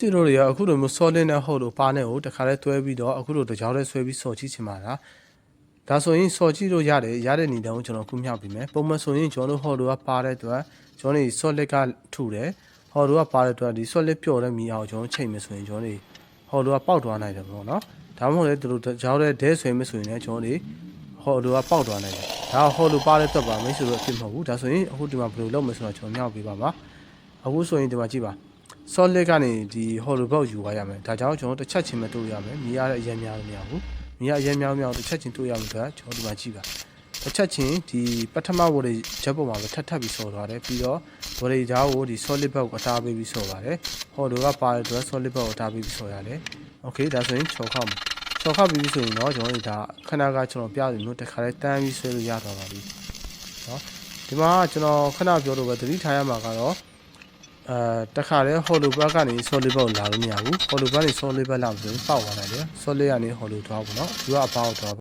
ဒီလိုတွေကအခုလိုမျိုး solid နဲ့ဟုတ်လို့ပါနဲ့ကိုတခါလဲတွဲပြီးတော့အခုလိုတကြောင်လဲဆွဲပြီးစော်ကြည့်ချင်ပါလားဒါဆိုရင်စော်ကြည့်လို့ရတယ်ရတဲ့နေတောင်ကျွန်တော်ခုမြောက်ပြီးမယ်ပုံမှန်ဆိုရင်ကျွန်တော်တို့ဟော်လိုကပါတဲ့အတွက်ကျွန်တော်တို့ solid ကထူတယ်ဟော်လိုကပါတဲ့အတွက်ဒီ solid ပျော်တဲ့မီအောင်ကျွန်တော်ချိန်မယ်ဆိုရင်ကျွန်တော်တို့ဟော်လိုကပေါက်သွားနိုင်တယ်ပေါ့နော်ဒါမှမဟုတ်လေဒီလိုကြောင်တဲ့ဒဲဆွဲမယ်ဆိုရင်လည်းကျွန်တော်တို့ဟော်လိုကပေါက်သွားနိုင်တယ်ဒါဟော်လိုပါတဲ့အတွက်ပါမိတ်ဆွေတို့အဖြစ်မဟုတ်ဘူးဒါဆိုရင်အခုဒီမှာဘယ်လိုလုပ်မလဲဆိုတော့ကျွန်တော်မြောက်ပြီးပါပါအခုဆိုရင်ဒီမှာကြည့်ပါ solid ကနေဒီ hollow block ယူသွားရမယ်ဒါကြောင့်ကျွန်တော်တစ်ချက်ချင်းပဲတို့ရမယ်မြည်ရတဲ့အရင်များလို့မရဘူးမြည်ရအရင်များတစ်ချက်ချင်းတို့ရမယ်ဆိုတာကျွန်တော်ဒီမှာကြည့်ပါတစ်ချက်ချင်းဒီပထမဝရချက်ပေါ်မှာပဲထပ်ပြီးဆော်သွားတယ်ပြီးတော့ဝရကြားကိုဒီ solid block ကိုအသားပေးပြီးဆော်ပါတယ် hollow ကပါတဲ့အတွက် solid block ကိုအသားပေးပြီးဆော်ရတယ် okay ဒါဆိုရင်ချော်ခောက်ပြီးဆိုရင်တော့ကျွန်တော်တို့ဒါခဏကကျွန်တော်ပြပြီးလို့တခါလဲတန်းပြီးဆွဲလို့ရတော့ပါပြီเนาะဒီမှာကျွန်တော်ခဏပြောလို့ပဲသတိထားရမှာကတော့တခါလဲ hollow block ကနေ solid block လာလို့မရဘူး hollow block ကနေ solid block လာလို့ပေါက်သွားတယ် solid ကနေ hollow သွားဘူးเนาะသူကအပေါက်သွား